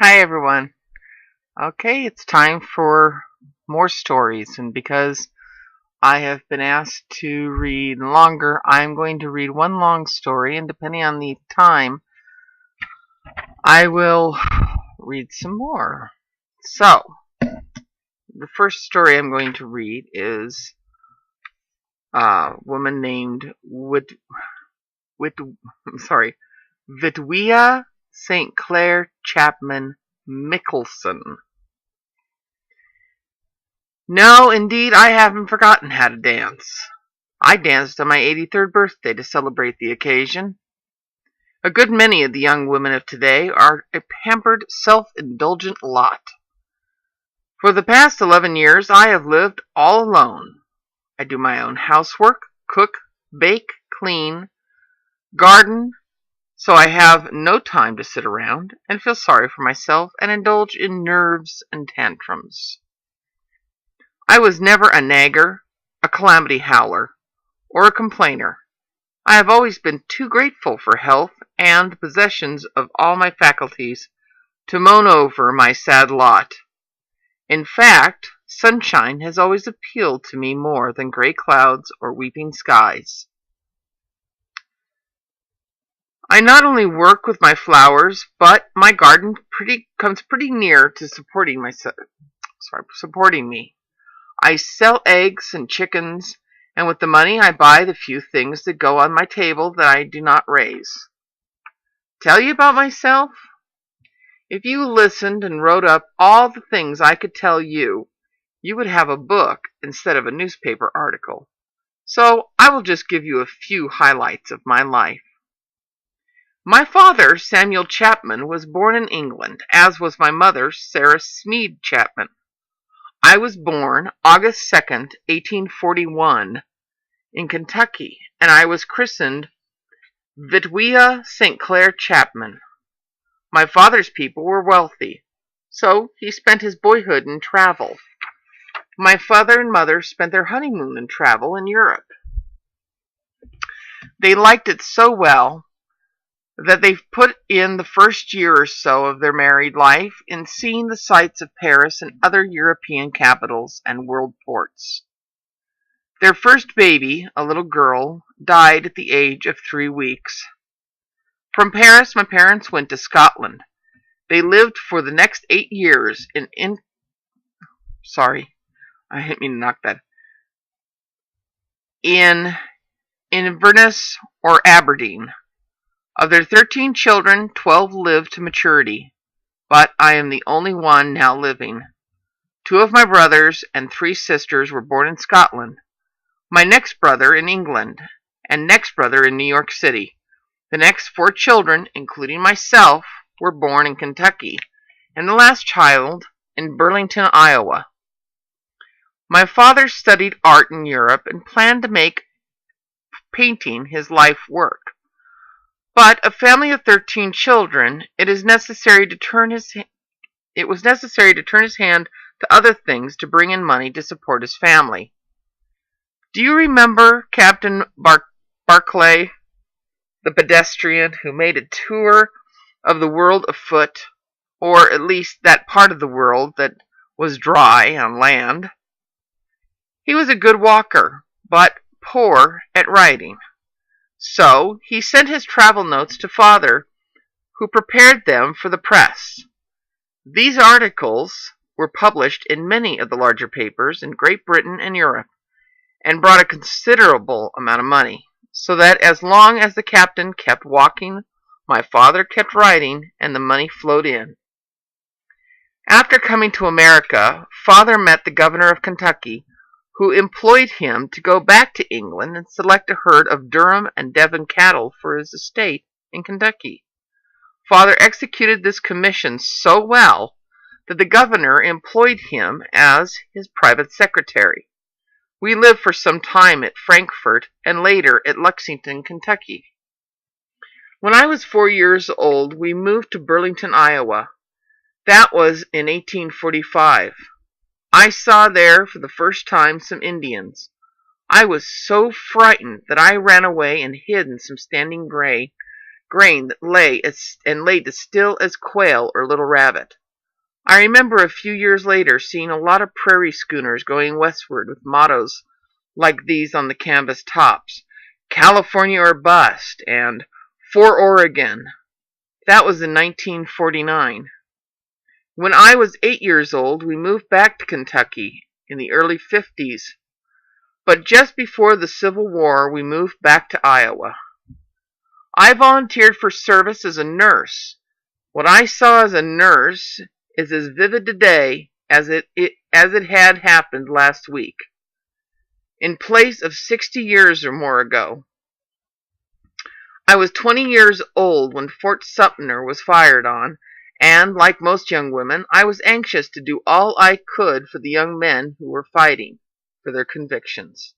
Hi everyone. Okay, it's time for more stories, and because I have been asked to read longer, I'm going to read one long story, and depending on the time, I will read some more. So, the first story I'm going to read is a woman named Wit Vitwia St. Clair Chapman Mickelson. No, indeed, I haven't forgotten how to dance. I danced on my 83rd birthday to celebrate the occasion. A good many of the young women of today are a pampered, self-indulgent lot. For the past 11 years, I have lived all alone. I do my own housework, cook, bake, clean, garden, so I have no time to sit around and feel sorry for myself and indulge in nerves and tantrums. I was never a nagger, a calamity howler, or a complainer. I have always been too grateful for health and the possessions of all my faculties to moan over my sad lot. In fact, sunshine has always appealed to me more than gray clouds or weeping skies. I not only work with my flowers, but my garden comes pretty near to supporting me. I sell eggs and chickens, and with the money I buy the few things that go on my table that I do not raise. Tell you about myself? If you listened and wrote up all the things I could tell you, you would have a book instead of a newspaper article. So I will just give you a few highlights of my life. My father, Samuel Chapman, was born in England, as was my mother, Sarah Smead Chapman. I was born August 2nd, 1841, in Kentucky, and I was christened Vitwia St. Clair Chapman. My father's people were wealthy, so he spent his boyhood in travel. My father and mother spent their honeymoon in travel in Europe. They liked it so well that they put in the first year or so of their married life in seeing the sights of Paris and other European capitals and world ports. Their first baby, a little girl, died at the age of 3 weeks. From Paris, my parents went to Scotland. They lived for the next 8 years in Inverness or Aberdeen. Of their 13 children, 12 lived to maturity, but I am the only one now living. 2 of my brothers and 3 sisters were born in Scotland, my next brother in England, and next brother in New York City. The next 4 children, including myself, were born in Kentucky, and the last child in Burlington, Iowa. My father studied art in Europe and planned to make painting his life work. But a family of 13 children, it was necessary to turn his hand to other things to bring in money to support his family. Do you remember Captain Barclay, the pedestrian who made a tour of the world afoot, or at least that part of the world that was dry on land? He was a good walker, but poor at writing. So he sent his travel notes to Father, who prepared them for the press. These articles were published in many of the larger papers in Great Britain and Europe, and brought a considerable amount of money, so that as long as the captain kept walking, my father kept writing, and the money flowed in. After coming to America, Father met the governor of Kentucky, who employed him to go back to England and select a herd of Durham and Devon cattle for his estate in Kentucky. Father executed this commission so well that the governor employed him as his private secretary. We lived for some time at Frankfort and later at Lexington, Kentucky. When I was 4 years old, we moved to Burlington, Iowa. That was in 1845. I saw there for the first time some Indians. I was so frightened that I ran away and hid in some standing grain that lay as still as quail or little rabbit. I remember a few years later seeing a lot of prairie schooners going westward with mottos like these on the canvas tops: California or Bust and For Oregon. That was in 1949. When I was 8 years old, we moved back to Kentucky in the early 50s. But just before the Civil War, we moved back to Iowa. I volunteered for service as a nurse. What I saw as a nurse is as vivid today as it had happened last week, in place of 60 years or more ago. I was 20 years old when Fort Sumter was fired on, and like most young women, I was anxious to do all I could for the young men who were fighting for their convictions.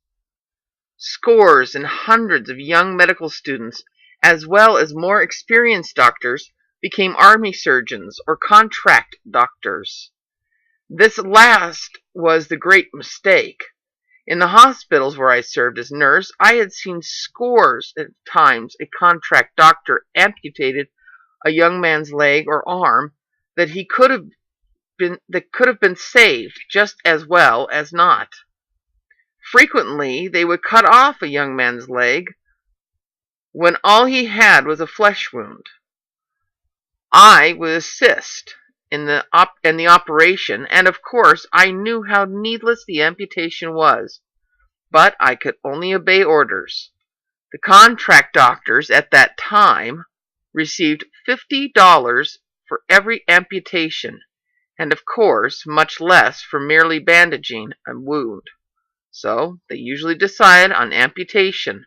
Scores and hundreds of young medical students, as well as more experienced doctors, became army surgeons or contract doctors. This last was the great mistake. In the hospitals where I served as nurse, I had seen scores of times a contract doctor amputated a young man's leg or arm that could have been saved just as well as not. Frequently, they would cut off a young man's leg when all he had was a flesh wound. I would assist in the operation, and of course I knew how needless the amputation was, but I could only obey orders. The contract doctors at that time received $50 for every amputation, and of course much less for merely bandaging a wound. So they usually decided on amputation,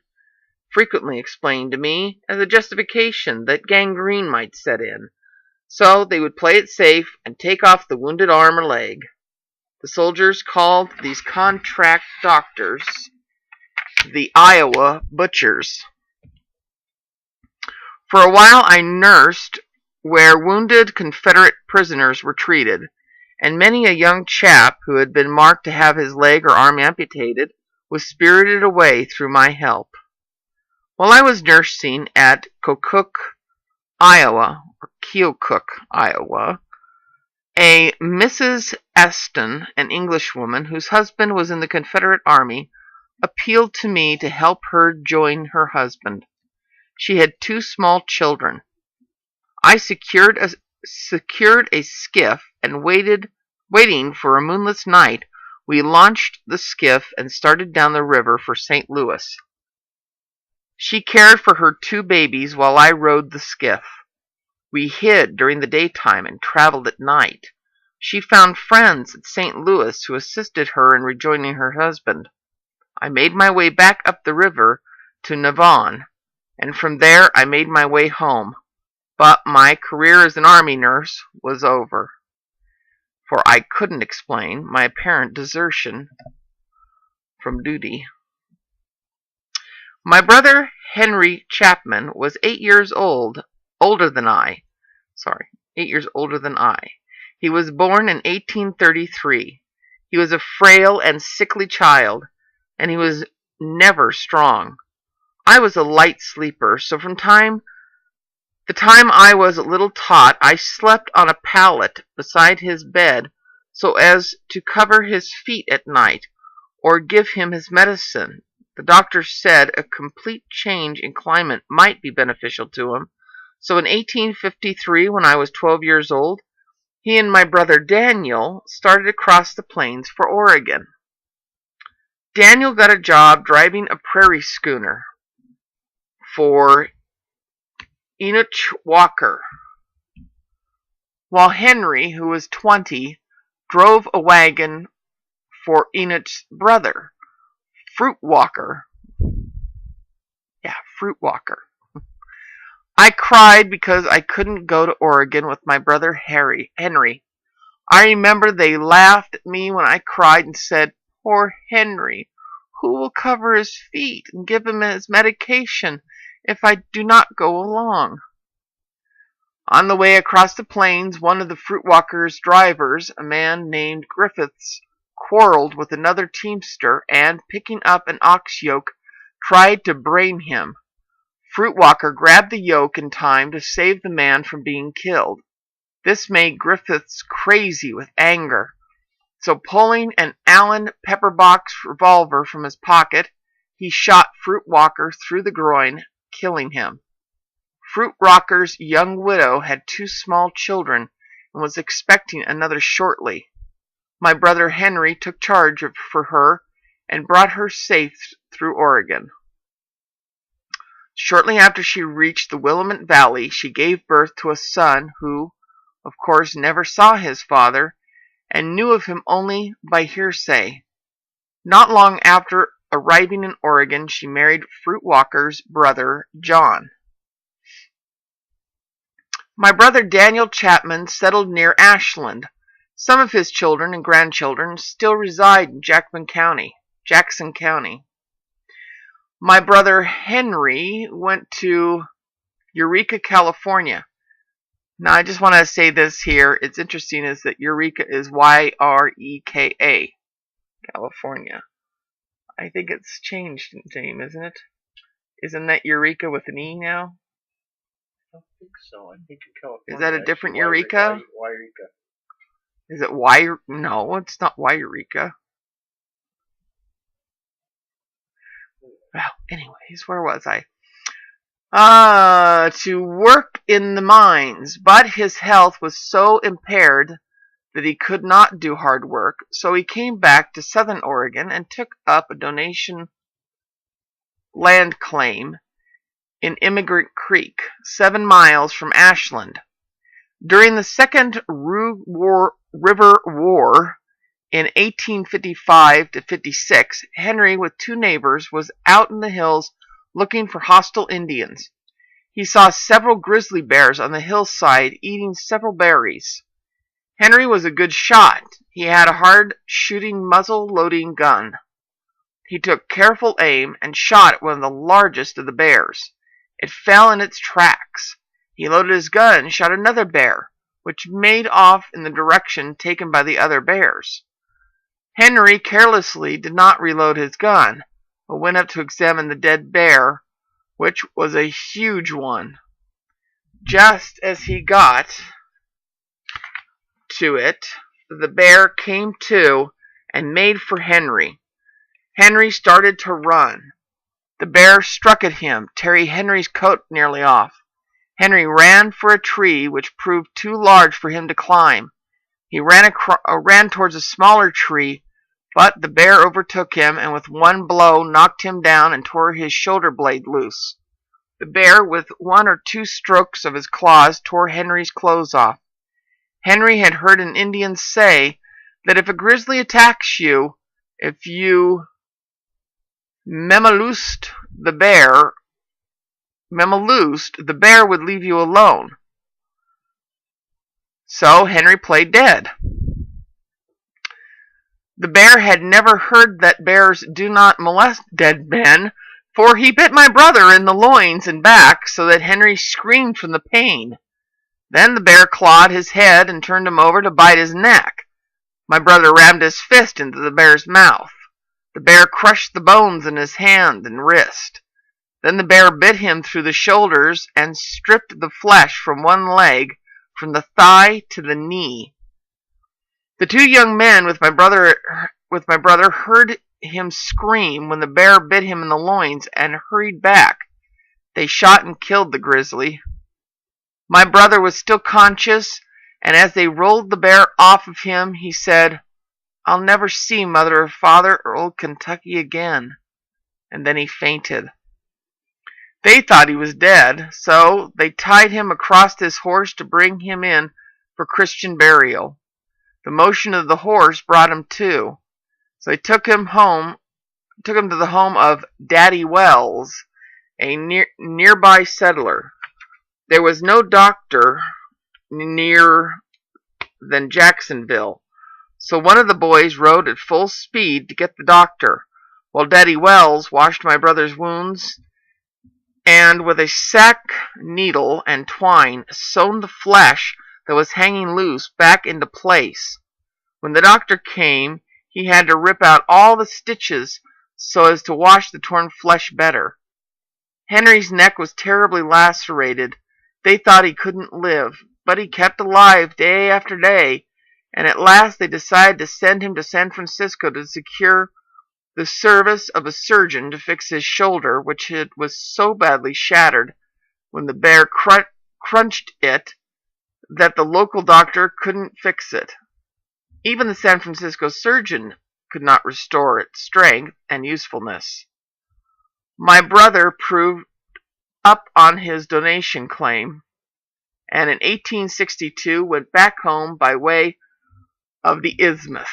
frequently explained to me as a justification that gangrene might set in. So they would play it safe and take off the wounded arm or leg. The soldiers called these contract doctors the Iowa butchers. For a while I nursed where wounded Confederate prisoners were treated, and many a young chap who had been marked to have his leg or arm amputated was spirited away through my help. While I was nursing at Keokuk, Iowa, a Mrs. Aston, an Englishwoman whose husband was in the Confederate Army, appealed to me to help her join her husband. She had 2 small children. I secured a skiff and waiting for a moonless night, we launched the skiff and started down the river for St. Louis. She cared for her 2 babies while I rowed the skiff. We hid during the daytime and traveled at night. She found friends at St. Louis who assisted her in rejoining her husband. I made my way back up the river to Navon, and from there I made my way home. But my career as an army nurse was over, for I couldn't explain my apparent desertion from duty. My brother Henry Chapman was 8 years older than I. 8 years older than I. He was born in 1833. He was a frail and sickly child, and he was never strong. I was a light sleeper, so from the time I was a little tot, I slept on a pallet beside his bed so as to cover his feet at night, or give him his medicine. The doctor said a complete change in climate might be beneficial to him, so in 1853, when I was 12 years old, he and my brother Daniel started across the plains for Oregon. Daniel got a job driving a prairie schooner for Enoch Walker, while Henry, who was 20, drove a wagon for Enoch's brother, Fruit Walker. Fruit Walker. I cried because I couldn't go to Oregon with my brother Henry. I remember they laughed at me when I cried and said, "Poor Henry, who will cover his feet and give him his medication if I do not go along?" On the way across the plains, one of the Fruit Walker's drivers, a man named Griffiths, quarreled with another teamster and, picking up an ox yoke, tried to brain him. Fruitwalker grabbed the yoke in time to save the man from being killed. This made Griffiths crazy with anger. So pulling an Allen pepperbox revolver from his pocket, he shot Fruitwalker through the groin, killing him. Fruitwalker's young widow had 2 small children and was expecting another shortly. My brother Henry took charge for her and brought her safe through Oregon. Shortly after she reached the Willamette Valley, she gave birth to a son who, of course, never saw his father and knew of him only by hearsay. Not long after arriving in Oregon, she married Fruitwalker's brother, John. My brother Daniel Chapman settled near Ashland. Some of his children and grandchildren still reside in Jackson County. My brother Henry went to Eureka, California. Now, I just want to say this here. It's interesting is that Eureka is Y-R-E-K-A, California. I think it's changed its name, isn't it? Isn't that Eureka with an E now? I don't think so. I think in California. Is that a different Eureka? Eureka. Is it Y? No, it's not Y Eureka. Well, anyways, where was I? To work in the mines, but his health was so impaired that he could not do hard work, so he came back to Southern Oregon and took up a donation land claim in Immigrant Creek, 7 miles from Ashland. During the Second River War in 1855 to 56, Henry, with 2 neighbors, was out in the hills looking for hostile Indians. He saw several grizzly bears on the hillside eating several berries. Henry was a good shot. He had a hard-shooting muzzle-loading gun. He took careful aim and shot at one of the largest of the bears. It fell in its tracks. He loaded his gun and shot another bear, which made off in the direction taken by the other bears. Henry carelessly did not reload his gun, but went up to examine the dead bear, which was a huge one. Just as he got to it, the bear came to and made for Henry. Henry started to run. The bear struck at him, tearing Henry's coat nearly off. Henry ran for a tree which proved too large for him to climb. He ran towards a smaller tree, but the bear overtook him and with one blow knocked him down and tore his shoulder blade loose. The bear, with 1 or 2 strokes of his claws, tore Henry's clothes off. Henry had heard an Indian say that if a grizzly attacks you, if you memaloosed, the bear would leave you alone. So Henry played dead. The bear had never heard that bears do not molest dead men, for he bit my brother in the loins and back so that Henry screamed from the pain. Then the bear clawed his head and turned him over to bite his neck. My brother rammed his fist into the bear's mouth. The bear crushed the bones in his hand and wrist. Then the bear bit him through the shoulders and stripped the flesh from one leg, from the thigh to the knee. The 2 young men with my brother heard him scream when the bear bit him in the loins and hurried back. They shot and killed the grizzly. My brother was still conscious, and as they rolled the bear off of him, he said, "I'll never see Mother or Father or old Kentucky again." And then he fainted. They thought he was dead, so they tied him across his horse to bring him in for Christian burial. The motion of the horse brought him to. So they took him to the home of Daddy Wells, a nearby settler. There was no doctor nearer than Jacksonville, so one of the boys rode at full speed to get the doctor, while Daddy Wells washed my brother's wounds and with a sack needle and twine sewn the flesh that was hanging loose back into place. When the doctor came, he had to rip out all the stitches so as to wash the torn flesh better. Henry's neck was terribly lacerated. They thought he couldn't live, but he kept alive day after day, and at last they decided to send him to San Francisco to secure the service of a surgeon to fix his shoulder, which was so badly shattered when the bear crunched it that the local doctor couldn't fix it. Even the San Francisco surgeon could not restore its strength and usefulness. My brother proved up on his donation claim, and in 1862 went back home by way of the Isthmus.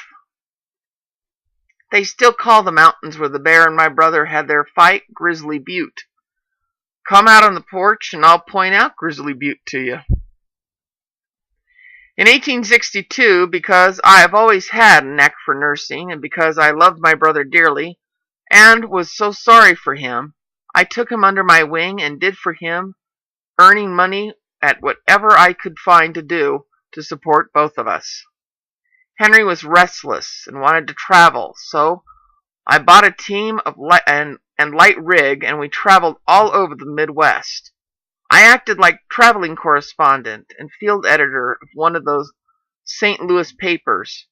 They still call the mountains where the bear and my brother had their fight Grizzly Butte. Come out on the porch and I'll point out Grizzly Butte to you. In 1862, because I have always had a knack for nursing, and because I loved my brother dearly, and was so sorry for him, I took him under my wing and did for him, earning money at whatever I could find to do to support both of us. Henry was restless and wanted to travel, so I bought a team of light rig, and we traveled all over the Midwest. I acted like traveling correspondent and field editor of one of those St. Louis papers.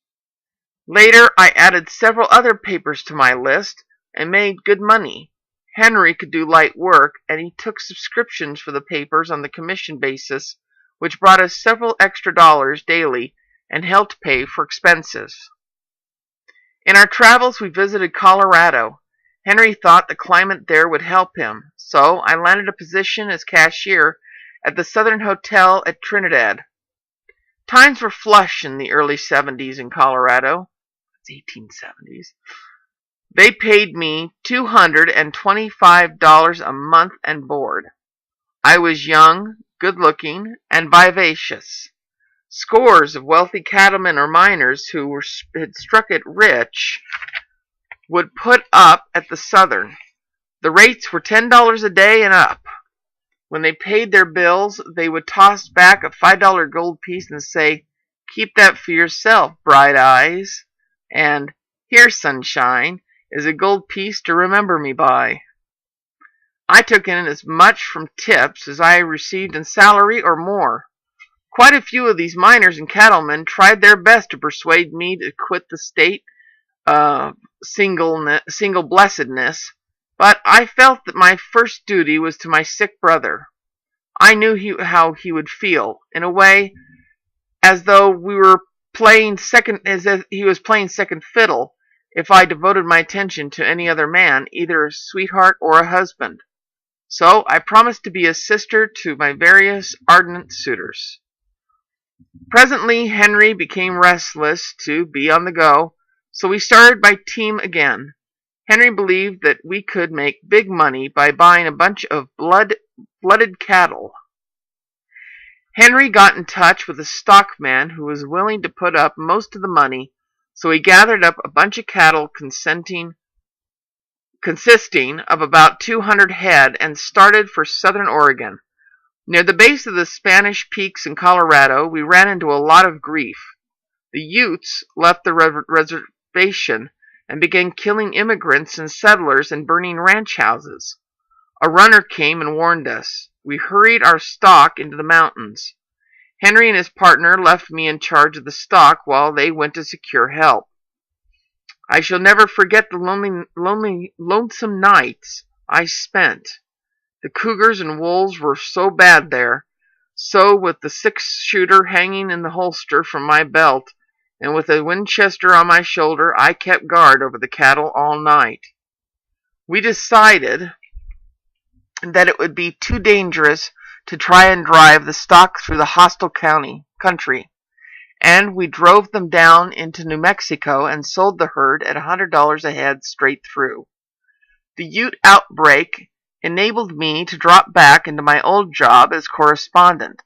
Later, I added several other papers to my list and made good money. Henry could do light work, and he took subscriptions for the papers on the commission basis, which brought us several extra dollars daily and helped pay for expenses. In our travels, we visited Colorado. Henry thought the climate there would help him, so I landed a position as cashier at the Southern Hotel at Trinidad. Times were flush in the early 70s in Colorado. It's 1870s. They paid me $225 a month and board. I was young, good-looking, and vivacious. Scores of wealthy cattlemen or miners who had struck it rich would put up at the Southern. The rates were $10 a day and up. When they paid their bills, they would toss back a $5 gold piece and say, "Keep that for yourself, bright eyes," and "Here, sunshine, is a gold piece to remember me by." I took in as much from tips as I received in salary or more. Quite a few of these miners and cattlemen tried their best to persuade me to quit the state of single blessedness, but I felt that my first duty was to my sick brother. I knew how he would feel, in a way, as though he was playing second fiddle if I devoted my attention to any other man, either a sweetheart or a husband. So I promised to be a sister to my various ardent suitors. Presently, Henry became restless to be on the go, so we started by team again. Henry believed that we could make big money by buying a bunch of blooded cattle. Henry got in touch with a stockman who was willing to put up most of the money, so he gathered up a bunch of cattle consisting of about 200 head and started for Southern Oregon. Near the base of the Spanish Peaks in Colorado, we ran into a lot of grief. The Utes left the reservation and began killing immigrants and settlers and burning ranch houses. A runner came and warned us. We hurried our stock into the mountains. Henry and his partner left me in charge of the stock while they went to secure help. I shall never forget the lonesome nights I spent. The cougars and wolves were so bad there, so with the 6-shooter hanging in the holster from my belt, and with a Winchester on my shoulder, I kept guard over the cattle all night. We decided that it would be too dangerous to try and drive the stock through the hostile country, and we drove them down into New Mexico and sold the herd at $100 a head straight through. The Ute outbreak enabled me to drop back into my old job as correspondent.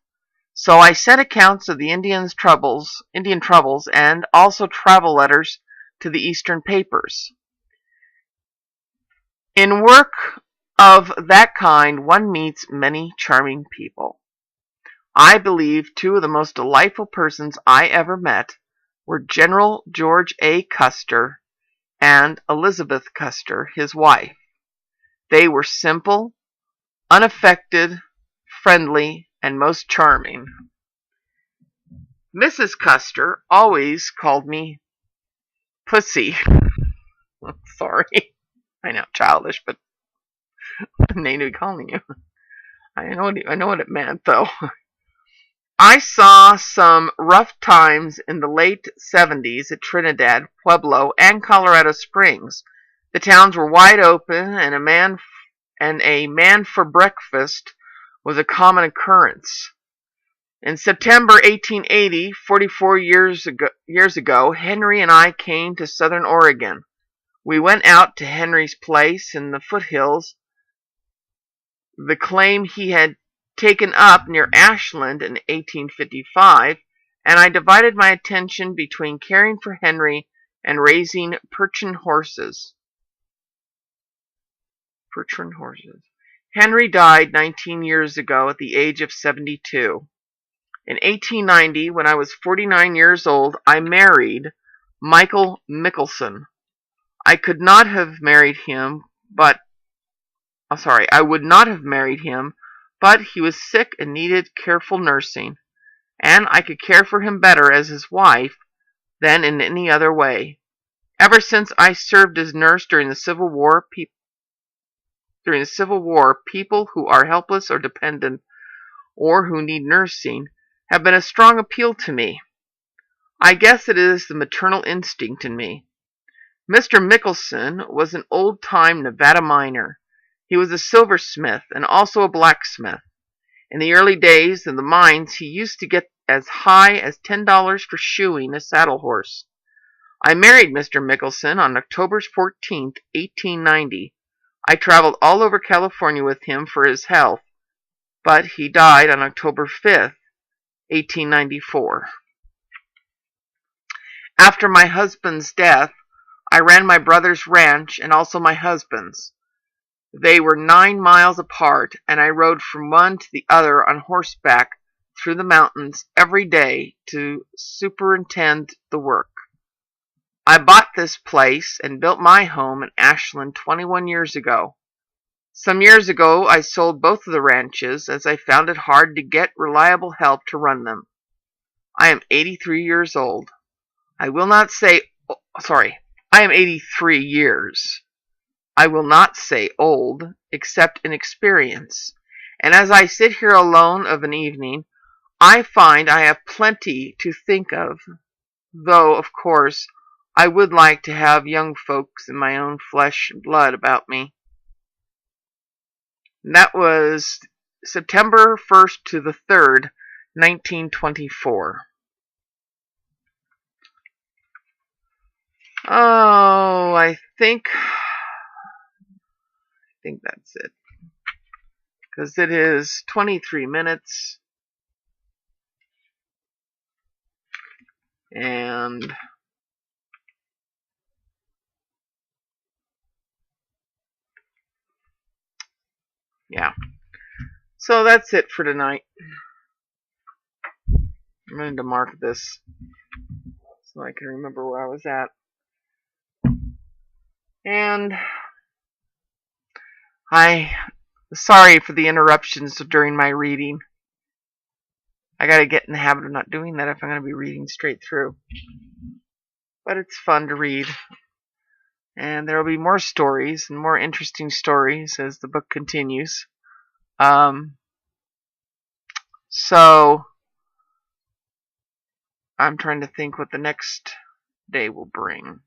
So I sent accounts of the Indian troubles, and also travel letters to the Eastern papers. In work of that kind, one meets many charming people. I believe two of the most delightful persons I ever met were General George A. Custer and Elizabeth Custer, his wife. They were simple, unaffected, friendly, and most charming. Mrs. Custer always called me Pussy. Sorry. I know, childish, but what a name to be calling you. I know what it meant, though. I saw some rough times in the late 70s at Trinidad, Pueblo, and Colorado Springs. The towns were wide open, and a man for breakfast was a common occurrence. In September 1880, 44 years ago, Henry and I came to Southern Oregon. We went out to Henry's place in the foothills, the claim he had taken up near Ashland in 1855, and I divided my attention between caring for Henry and raising Percheron horses. Henry died 19 years ago at the age of 72. In 1890, when I was 49 years old, I married Michael Mickelson. I would not have married him, but he was sick and needed careful nursing, and I could care for him better as his wife than in any other way. Ever since I served as nurse during the Civil War, people who are helpless or dependent or who need nursing have been a strong appeal to me. I guess it is the maternal instinct in me. Mr. Mickelson was an old-time Nevada miner. He was a silversmith and also a blacksmith. In the early days of the mines, he used to get as high as $10 for shoeing a saddle horse. I married Mr. Mickelson on October 14th, 1890. I traveled all over California with him for his health, but he died on October 5th, 1894. After my husband's death, I ran my brother's ranch and also my husband's. They were 9 miles apart, and I rode from one to the other on horseback through the mountains every day to superintend the work. I bought this place and built my home in Ashland 21 years ago. Some years ago, I sold both of the ranches as I found it hard to get reliable help to run them. I am 83 years old. I am 83 years. I will not say old, except in experience. And as I sit here alone of an evening, I find I have plenty to think of, though, of course, I would like to have young folks in my own flesh and blood about me. And that was September 1st to the 3rd, 1924. Oh, I think that's it. Because it is 23 minutes. And yeah. So that's it for tonight. I'm going to mark this so I can remember where I was at. And sorry for the interruptions during my reading. I gotta get in the habit of not doing that if I'm gonna be reading straight through. But it's fun to read. And there will be more stories and more interesting stories as the book continues. So I'm trying to think what the next day will bring.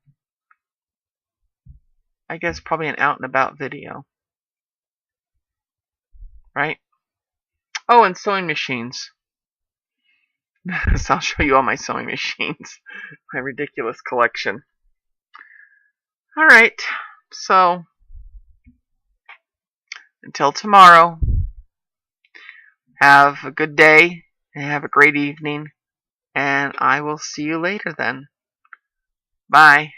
I guess probably an out and about video. Right? Oh, and sewing machines. So I'll show you all my sewing machines. My ridiculous collection. Alright, so until tomorrow, have a good day and have a great evening, and I will see you later then. Bye.